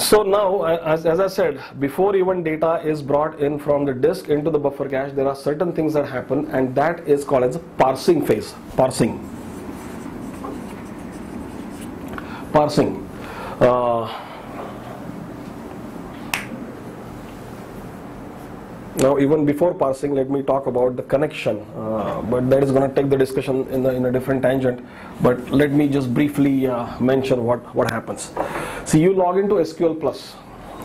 So now, as I said, before even data is brought in from the disk into the buffer cache, there are certain things that happen, and that is called as a parsing phase. Parsing. Now, even before parsing, let me talk about the connection, but that is going to take the discussion in a different tangent. But let me just briefly mention what happens. See, you log into SQL Plus.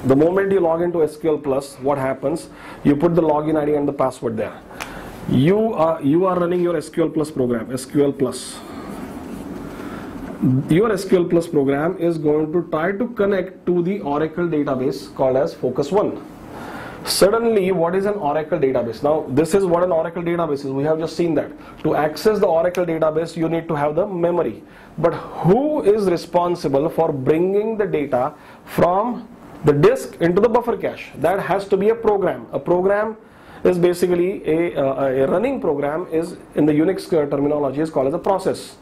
The moment you log into SQL Plus, what happens? You put the login ID and the password there. You are running your SQL Plus program. SQL Plus. Your SQL Plus program is going to try to connect to the Oracle database called as Focus 1. Suddenly, what is an Oracle database? Now, this is what an Oracle database is. We have just seen that. To access the Oracle database, you need to have the memory. But who is responsible for bringing the data from the disk into the buffer cache? That has to be a program. A program is basically a running program is, in the Unix terminology, is called as a process.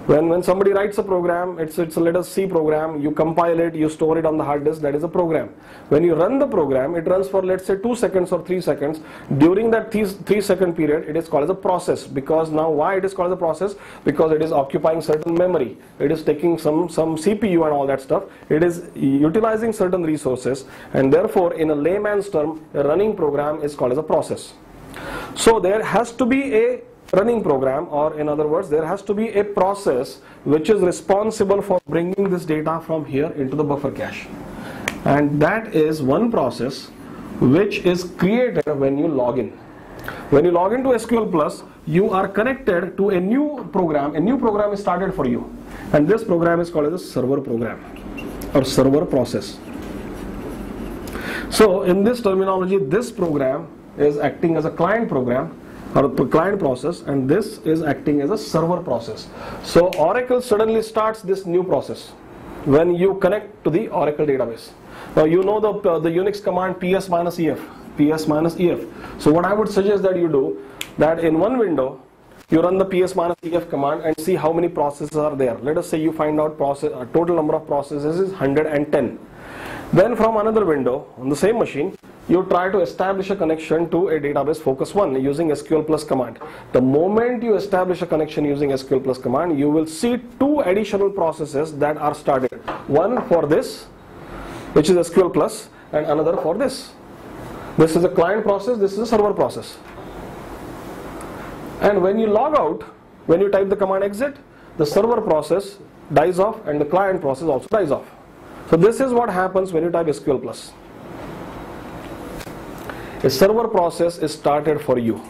When somebody writes a program, it's a let us C program, you compile it, you store it on the hard disk, that is a program. When you run the program, it runs for, let's say, 2 seconds or 3 seconds. During that 3-second period, it is called as a process. Because now, why it is called as a process? Because it is occupying certain memory. It is taking some CPU and all that stuff. It is utilizing certain resources, and therefore, in a layman's term, a running program is called as a process. So there has to be a running program, or in other words, there has to be a process which is responsible for bringing this data from here into the buffer cache, and that is one process which is created when you log in. When you log into SQL Plus, you are connected to a new program. A new program is started for you, and this program is called as a server program or server process. So in this terminology, this program is acting as a client program or a client process, and this is acting as a server process. So Oracle suddenly starts this new process when you connect to the Oracle database. Now you know the Unix command ps-ef, ps-ef. So what I would suggest that you do, that in one window you run the ps-ef command and see how many processes are there. Let us say you find out total number of processes is 110. Then from another window on the same machine, you try to establish a connection to a database Focus 1 using SQL Plus command. The moment you establish a connection using SQL Plus command, you will see 2 additional processes that are started. One for this, which is SQL Plus, and another for this. This is a client process, this is a server process. And when you log out, when you type the command exit, the server process dies off and the client process also dies off. So this is what happens when you type SQL Plus. A server process is started for you,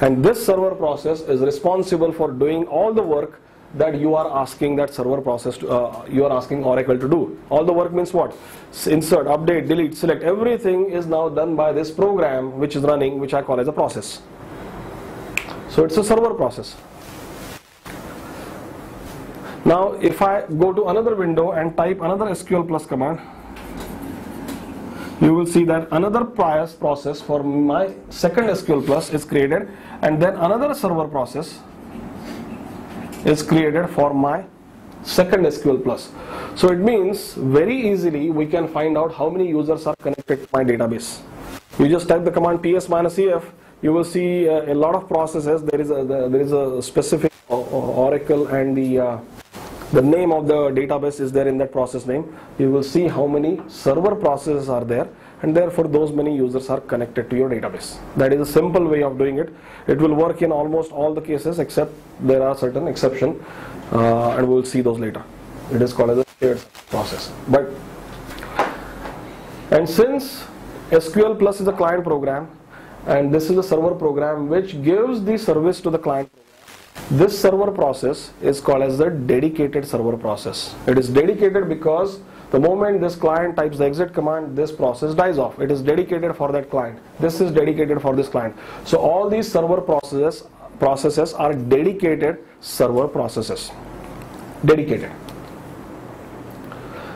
and this server process is responsible for doing all the work that you are asking that server process to, you are asking Oracle to do. All the work means what? Insert, update, delete, select, everything is now done by this program which is running, which I call as a process. So it's a server process. Now if I go to another window and type another SQL Plus command, you will see that another process for my second SQL Plus is created, and then another server process is created for my second SQL Plus. So it means very easily we can find out how many users are connected to my database. You just type the command ps-ef, you will see a lot of processes. There is a specific Oracle, and the name of the database is there in that process name. You will see how many server processes are there, and therefore those many users are connected to your database. That is a simple way of doing it. It will work in almost all the cases, except there are certain exceptions, and we will see those later. It is called as a shared process. And since SQL Plus is a client program, and this is a server program which gives the service to the client program, this server process is called as the dedicated server process. It is dedicated because the moment this client types the exit command, this process dies off. It is dedicated for that client. This is dedicated for this client. So all these server processes are dedicated server processes. Dedicated.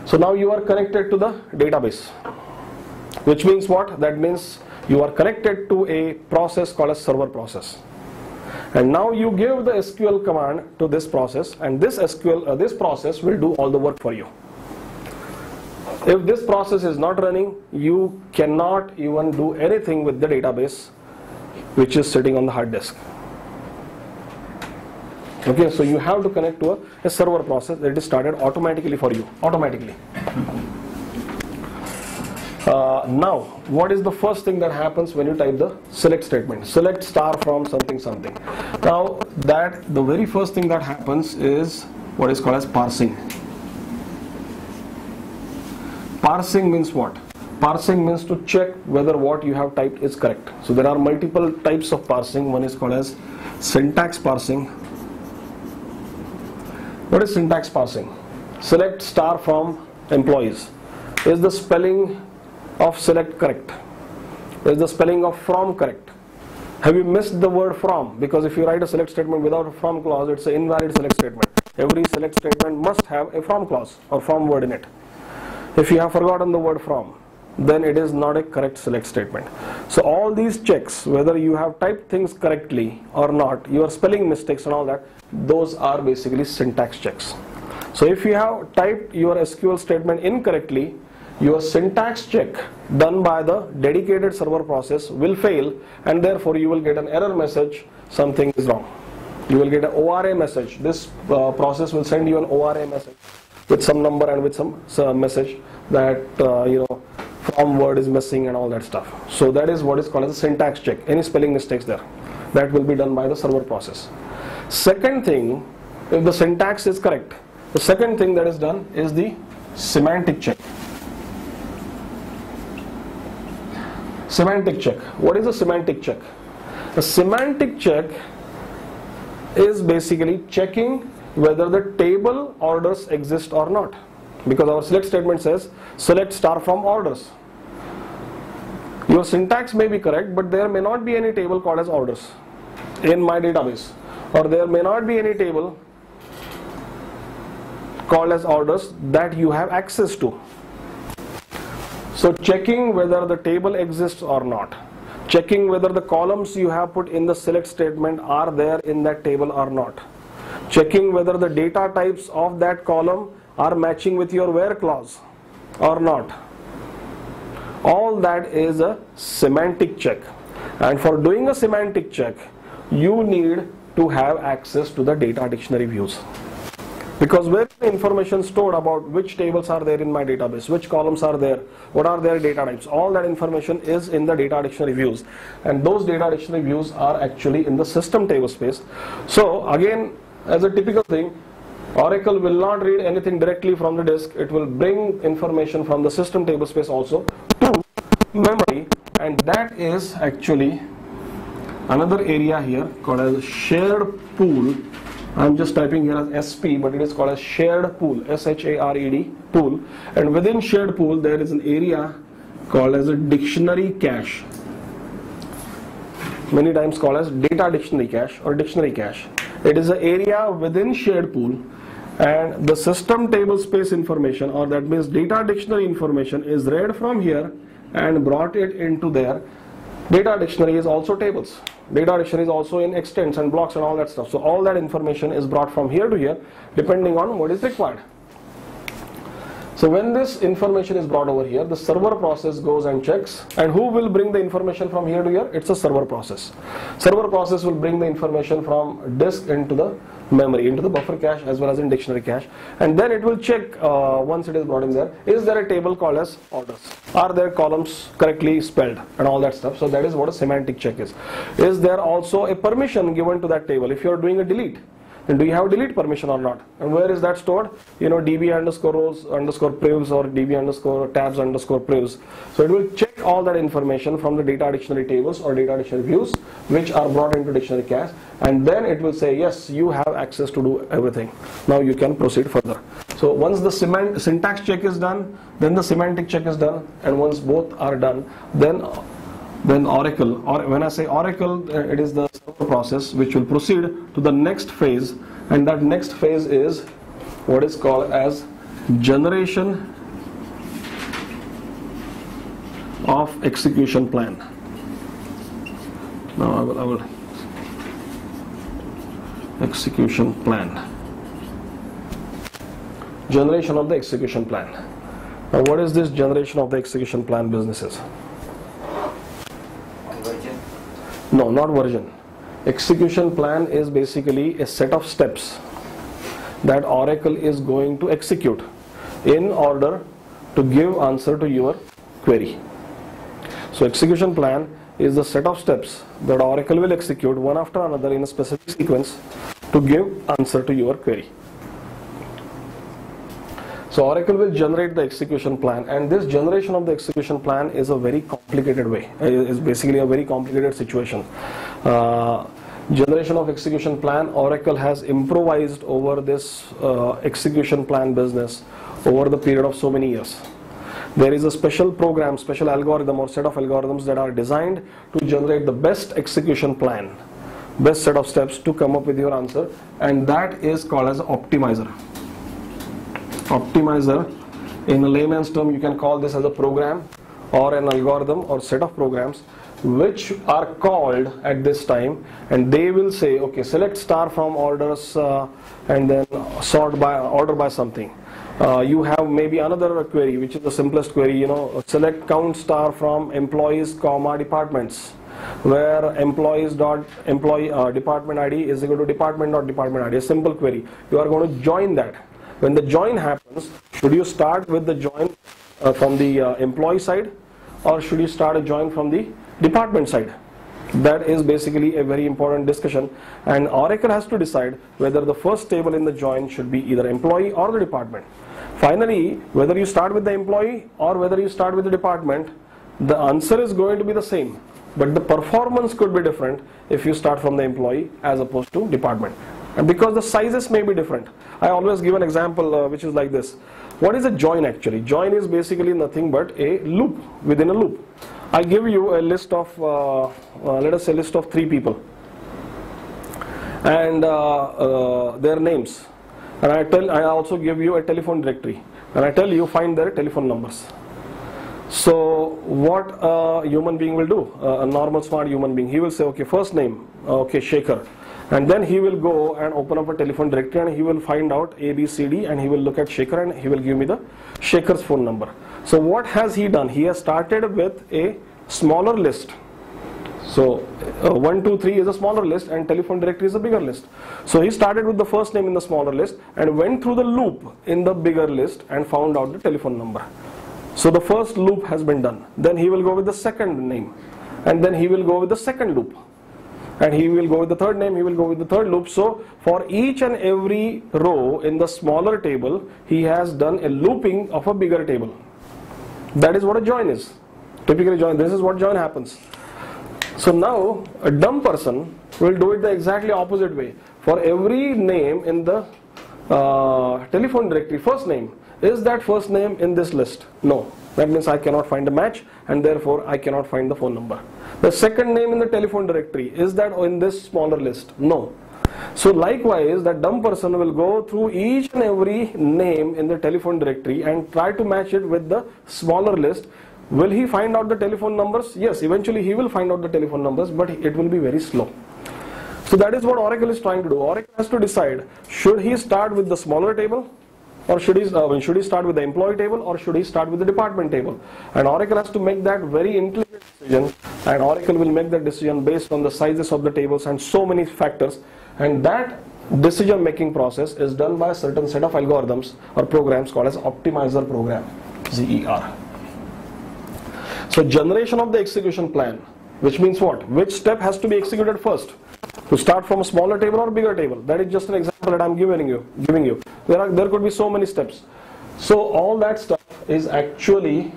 So now you are connected to the database, which means what? That means you are connected to a process called a server process. And now you give the SQL command to this process, and this process will do all the work for you. If this process is not running, you cannot even do anything with the database which is sitting on the hard disk. Okay, so you have to connect to a server process that is started automatically for you, automatically. Now, what is the first thing that happens when you type the select statement? Select star from something something. Now, the very first thing that happens is what is called as parsing. Parsing means what? Parsing means to check whether what you have typed is correct. So there are multiple types of parsing. One is called as syntax parsing. What is syntax parsing? Select star from employees. Is the spelling of select correct? Is the spelling of from correct? Have you missed the word from? Because if you write a select statement without a from clause, it's an invalid select statement. Every select statement must have a from clause or from word in it. If you have forgotten the word from, then it is not a correct select statement. So all these checks, whether you have typed things correctly or not, your spelling mistakes and all that, those are basically syntax checks. So if you have typed your SQL statement incorrectly, your syntax check done by the dedicated server process will fail, and therefore you will get an error message, something is wrong. You will get an ORA message. This process will send you an ORA message with some number and with some message that from word is missing and all that stuff. So that is what is called as a syntax check. Any spelling mistakes there, that will be done by the server process. Second thing, if the syntax is correct, the second thing that is done is the semantic check. Semantic check. What is a semantic check? A semantic check is basically checking whether the table orders exist or not, because our select statement says select star from orders. Your syntax may be correct, but there may not be any table called as orders in my database, or there may not be any table called as orders that you have access to. So checking whether the table exists or not, checking whether the columns you have put in the select statement are there in that table or not, checking whether the data types of that column are matching with your where clause or not. All that is a semantic check. And for doing a semantic check, you need to have access to the data dictionary views. Because where is the information stored about which tables are there in my database, which columns are there, what are their data types, all that information is in the data dictionary views. And those data dictionary views are actually in the system table space. So again, as a typical thing, Oracle will not read anything directly from the disk. It will bring information from the system table space also to memory, and that is actually another area here called as shared pool. I'm just typing here as SP, but it is called as shared pool, SHARED pool. And within shared pool, there is an area called as a dictionary cache, many times called as data dictionary cache or dictionary cache. It is an area within shared pool, and the system table space information, or that means data dictionary information, is read from here and brought it into there. Data dictionary is also tables. Data dictionary is also in extents and blocks and all that stuff. So all that information is brought from here to here depending on what is required. So when this information is brought over here, the server process goes and checks. And who will bring the information from here to here? It's a server process. Server process will bring the information from disk into the memory, into the buffer cache as well as in dictionary cache. And then it will check once it is brought in there, is there a table called as orders? Are there columns correctly spelled and all that stuff? So that is what a semantic check is. Is there also a permission given to that table? If you are doing a delete, then do you have delete permission or not? And where is that stored? DB underscore rows underscore privs or DB underscore tabs underscore privs. So it will check all that information from the data dictionary tables or data dictionary views which are brought into dictionary cache, and then it will say yes, you have access to do everything. Now you can proceed further. So once the syntax check is done, then the semantic check is done, and once both are done, then Oracle, or when I say Oracle, it is the server process which will proceed to the next phase, and that next phase is what is called as generation of execution plan. Now I will execution plan. Generation of the execution plan. Now what is this generation of the execution plan businesses? Version. No, not version. Execution plan is basically a set of steps that Oracle is going to execute in order to give answer to your query. So execution plan is the set of steps that Oracle will execute one after another in a specific sequence to give answer to your query. So Oracle will generate the execution plan, and this generation of the execution plan is a very complicated way. It's basically a very complicated situation. Generation of execution plan, Oracle has improvised over this execution plan business over the period of so many years. There is a special program, special algorithm or set of algorithms that are designed to generate the best execution plan, best set of steps to come up with your answer, and that is called as optimizer. Optimizer, in a layman's term, you can call this as a program or an algorithm or set of programs which are called at this time, and they will say, okay, select star from orders and then sort by order by something. You have maybe another query which is the simplest query, select count star from employees comma departments, where employees dot employee department ID is equal to department dot department ID. A simple query. You are going to join that. When the join happens, should you start with the join from the employee side, or should you start a join from the department side? That is basically a very important discussion, and Oracle has to decide whether the first table in the join should be either employee or the department. Finally, whether you start with the employee or whether you start with the department, the answer is going to be the same, but the performance could be different if you start from the employee as opposed to department. And because the sizes may be different, I always give an example which is like this. What is a join actually? Join is basically nothing but a loop within a loop. I give you a list of, let us say, list of 3 people and their names, and I also give you a telephone directory, and I tell you find their telephone numbers. So what a human being will do, a normal smart human being, he will say, okay, first name, okay, Shekhar. And then he will go and open up a telephone directory and he will find out A, B, C, D, and he will look at Shekhar and he will give me the Shekhar's phone number. So what has he done? He has started with a smaller list. So 1, 2, 3 is a smaller list and telephone directory is a bigger list. So he started with the first name in the smaller list and went through the loop in the bigger list and found out the telephone number. So the first loop has been done. Then he will go with the second name, and then he will go with the second loop. And he will go with the third name, he will go with the third loop. So for each and every row in the smaller table, he has done a looping of a bigger table. That is what a join is. Typically join, this is what join happens. So now a dumb person will do it the exactly opposite way. For every name in the telephone directory, first name, is that first name in this list? No. That means I cannot find a match and therefore I cannot find the phone number. The second name in the telephone directory, is that in this smaller list? No. So likewise, that dumb person will go through each and every name in the telephone directory and try to match it with the smaller list. Will he find out the telephone numbers? Yes, eventually he will find out the telephone numbers, but it will be very slow. So that is what Oracle is trying to do. Oracle has to decide, should he start with the smaller table, or should he start with the employee table, or should he start with the department table? And Oracle has to make that very intelligent decision, and Oracle will make that decision based on the sizes of the tables and so many factors, and that decision making process is done by a certain set of algorithms or programs called as optimizer program, ZER. So generation of the execution plan, which means what? Which step has to be executed first? To start from a smaller table or bigger table? That is just an example that I am giving you. There could be so many steps. So all that stuff is actually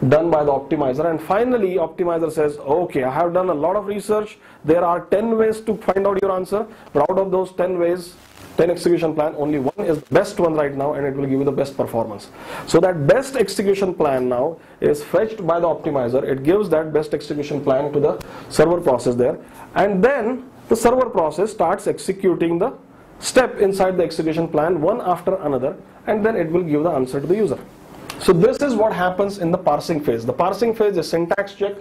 done by the optimizer, and finally optimizer says, okay, I have done a lot of research, there are 10 ways to find out your answer, but out of those 10 ways, 10 execution plan, only one is the best one right now, and it will give you the best performance. So that best execution plan now is fetched by the optimizer. It gives that best execution plan to the server process there, and then the server process starts executing the step inside the execution plan one after another, and then it will give the answer to the user. So this is what happens in the parsing phase. The parsing phase is syntax check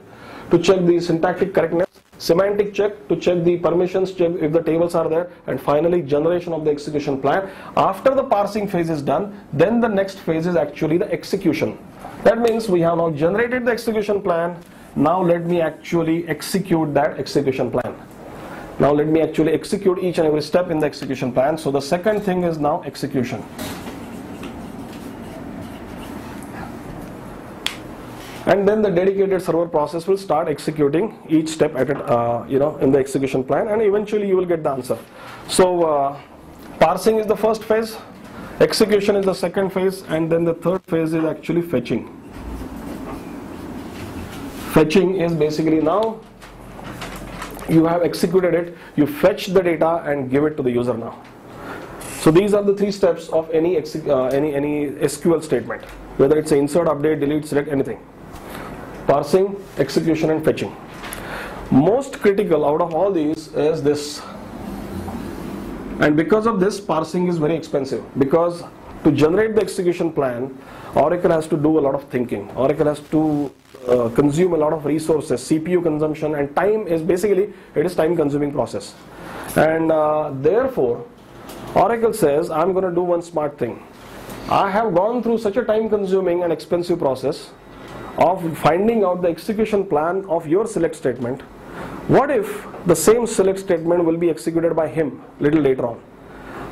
to check the syntactic correctness. semantic check to check the permissions, check if the tables are there, and finally generation of the execution plan. After the parsing phase is done, then the next phase is actually the execution. That means we have now generated the execution plan. Now let me actually execute that execution plan. Now let me actually execute each and every step in the execution plan. So the second thing is now execution. And then the dedicated server process will start executing each step at it, in the execution plan, and eventually you will get the answer. So parsing is the first phase, execution is the second phase, and then the third phase is actually fetching. Fetching is basically now you have executed it, you fetch the data and give it to the user now. So these are the three steps of any SQL statement, whether it's insert, update, delete, select, anything. Parsing, execution, and fetching. Most critical out of all these is this. And because of this, parsing is very expensive, because to generate the execution plan, Oracle has to do a lot of thinking. Oracle has to consume a lot of resources, CPU consumption, and time is basically, it is time consuming process. And therefore, Oracle says, I'm going to do one smart thing. I have gone through such a time consuming and expensive process of finding out the execution plan of your select statement. What if the same select statement will be executed by him little later on?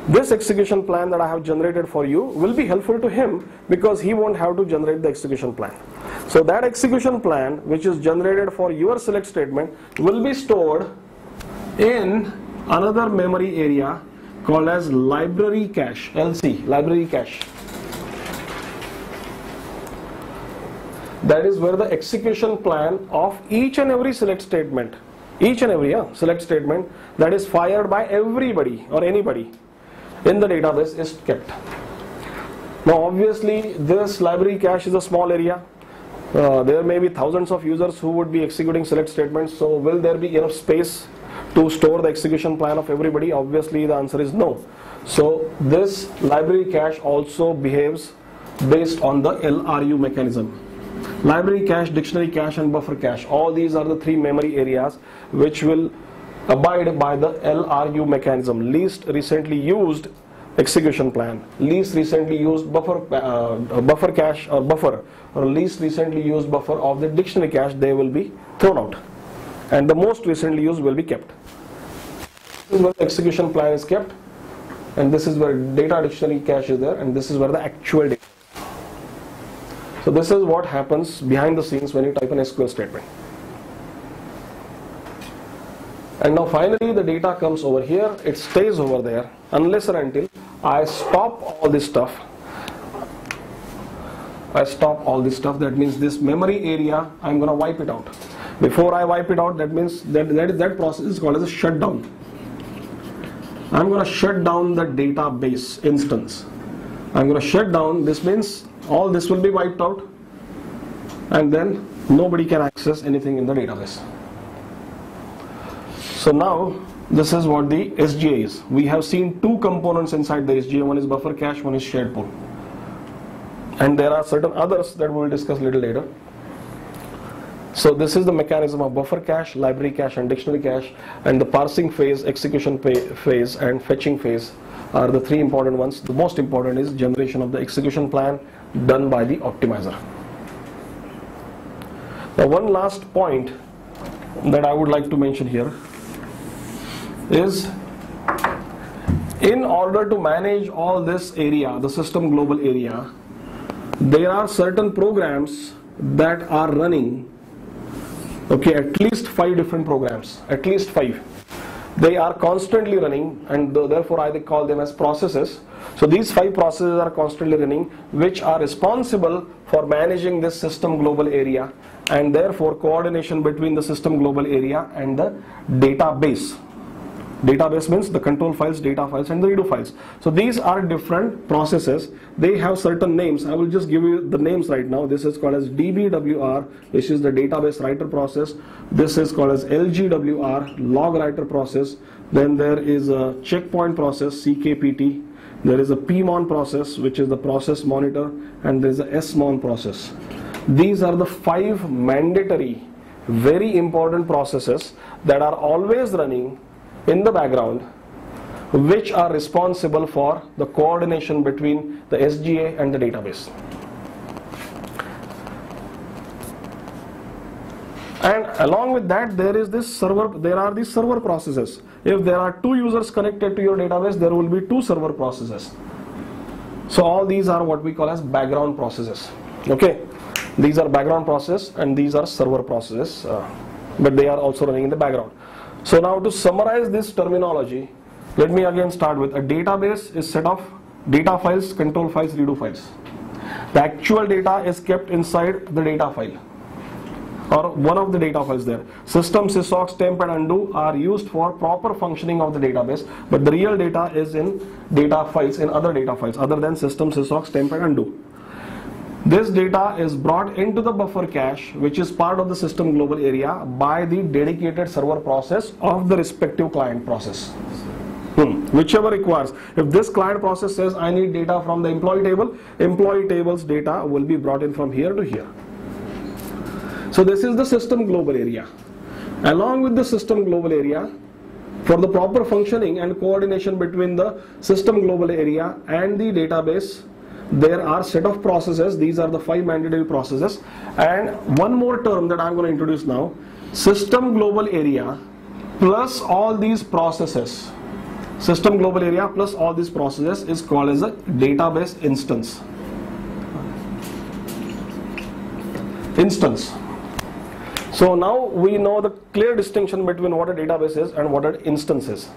This execution plan that I have generated for you will be helpful to him, because he won't have to generate the execution plan. So that execution plan which is generated for your select statement will be stored in another memory area called as library cache, LC, library cache. That is where the execution plan of each and every select statement, select statement that is fired by everybody or anybody in the database is kept. Now obviously this library cache is a small area. There may be thousands of users who would be executing select statements. So will there be enough space to store the execution plan of everybody? Obviously the answer is no. So this library cache also behaves based on the LRU mechanism. Library cache, dictionary cache, and buffer cache, all these are the three memory areas which will abide by the LRU mechanism, least recently used execution plan, least recently used buffer cache or buffer, or least recently used buffer of the dictionary cache, they will be thrown out, and the most recently used will be kept. This is where the execution plan is kept, and this is where data dictionary cache is there, and this is where the actual data. So this is what happens behind the scenes when you type an SQL statement. And now finally the data comes over here, it stays over there unless or until I stop all this stuff. That means this memory area, I'm going to wipe it out. Before I wipe it out, that means that process is called as a shutdown. I'm going to shut down the database instance. I'm going to shut down, this means all this will be wiped out, and then nobody can access anything in the database. So now this is what the SGA is. We have seen two components inside the SGA. One is buffer cache, one is shared pool, and there are certain others that we will discuss a little later. So this is the mechanism of buffer cache, library cache, and dictionary cache, and the parsing phase, execution phase, and fetching phase are the three important ones. The most important is generation of the execution plan done by the optimizer. Now one last point that I would like to mention here is, in order to manage all this area, the system global area, there are certain programs that are running, okay, at least 5 different programs, at least 5. They are constantly running, and therefore I call them as processes. So these 5 processes are constantly running, which are responsible for managing this system global area, and therefore coordination between the system global area and the database. Database means the control files, data files, and the redo files. So these are different processes. They have certain names. I will just give you the names right now. This is called as DBWR, which is the database writer process. This is called as LGWR, log writer process. Then there is a checkpoint process, CKPT. There is a PMON process, which is the process monitor, and there is a SMON process. These are the 5 mandatory very important processes that are always running in the background, which are responsible for the coordination between the SGA and the database. And along with that, there are these server processes. If there are two users connected to your database, there will be two server processes. So all these are what we call as background processes. Okay, these are background processes and these are server processes, but they are also running in the background. So now to summarize this terminology, let me again start with a database is set of data files, control files, redo files. The actual data is kept inside the data file, or one of the data files there. System, sysocs, temp and undo are used for proper functioning of the database, but the real data is in data files, in other data files other than system, sysocs, temp and undo. This data is brought into the buffer cache, which is part of the system global area, by the dedicated server process of the respective client process. Whichever requires. If this client process says I need data from the employee table's data will be brought in from here to here. So this is the system global area. Along with the system global area, for the proper functioning and coordination between the system global area and the database, there are set of processes. These are the 5 mandatory processes. And one more term that I'm going to introduce now, system global area plus all these processes. System global area plus all these processes is called as a database instance. So now we know the clear distinction between what a database is and what an instance is.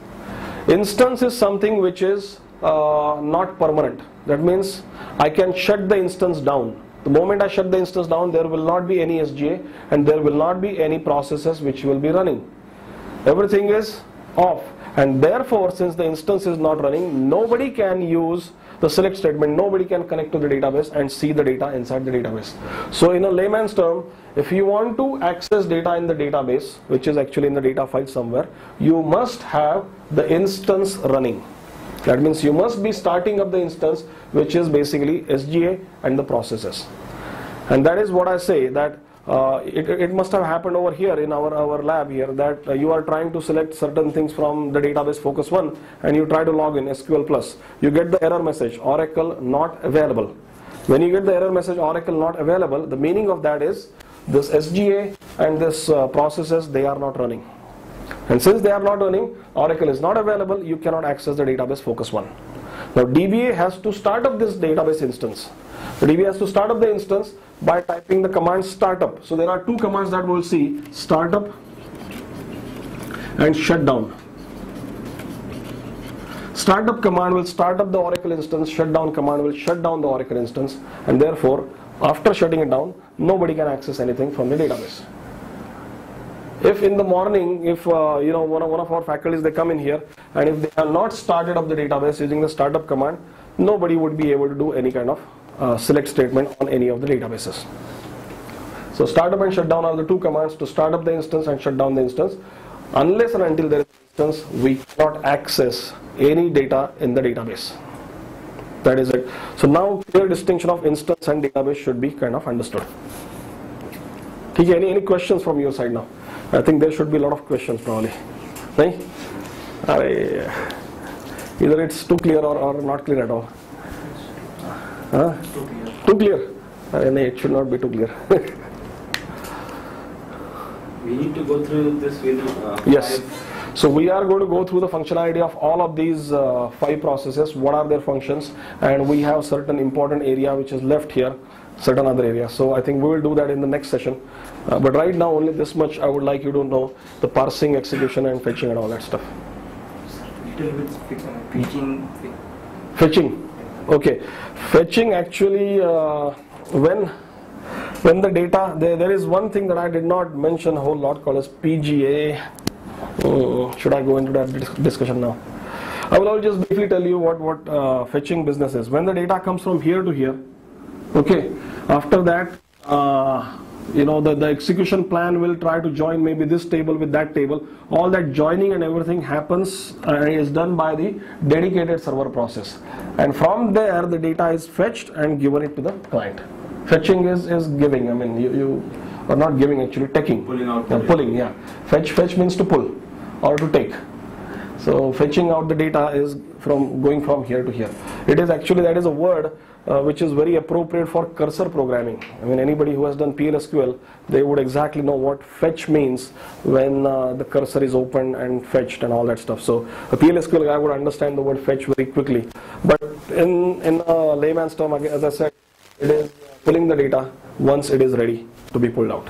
Instance is something which is not permanent. That means I can shut the instance down. The moment I shut the instance down, there will not be any SGA and there will not be any processes which will be running. Everything is off, and therefore since the instance is not running, nobody can use the select statement, nobody can connect to the database and see the data inside the database. So in a layman's term, if you want to access data in the database, which is actually in the data file somewhere, you must have the instance running. That means you must be starting up the instance, which is basically SGA and the processes. And that is what I say, that it must have happened over here in our lab here, that you are trying to select certain things from the database Focus 1 and you try to log in SQL Plus. You get the error message, Oracle not available. When you get the error message, Oracle not available, the meaning of that is this SGA and this processes, they are not running. And since they are not running, Oracle is not available, you cannot access the database Focus 1. Now DBA has to start up this database instance. The DBA has to start up the instance by typing the command startup. So there are two commands that we will see, startup and shutdown. Startup command will start up the Oracle instance, shutdown command will shut down the Oracle instance, and therefore after shutting it down, nobody can access anything from the database. If in the morning, if one of our faculties, they come in here, and if they have not started up the database using the startup command, nobody would be able to do any kind of select statement on any of the databases. So startup and shutdown are the two commands to start up the instance and shut down the instance. Unless and until there is an instance, we cannot access any data in the database. That is it. So now clear distinction of instance and database should be kind of understood. Okay, any questions from your side now? I think there should be a lot of questions probably. Right? Either it's too clear or not clear at all. Huh? Too clear. No, it should not be too clear. We need to go through this with yes. So we are going to go through the functionality of all of these 5 processes, what are their functions, and we have certain important area which is left here, certain other areas. So I think we will do that in the next session. But right now only this much I would like you to know, the parsing, execution and fetching and all that stuff. Little bit fetching. Fetching. Okay. Fetching actually when the data, there is one thing that I did not mention a whole lot called as PGA. Should I go into that discussion now? I will just briefly tell you what fetching business is. When the data comes from here to here, okay, after that the execution plan will try to join maybe this table with that table. All that joining and everything happens is done by the dedicated server process, and from there the data is fetched and given it to the client. Fetching is giving. I mean, or not giving, actually taking. Pulling out. Pulling, yeah. Fetch means to pull or to take. So fetching out the data is from going from here to here. It is actually, that is a word which is very appropriate for cursor programming. I mean, anybody who has done PLSQL, they would exactly know what fetch means when the cursor is opened and fetched and all that stuff. So a PLSQL guy would understand the word fetch very quickly. But in layman's term, as I said, it is pulling the data once it is ready to be pulled out.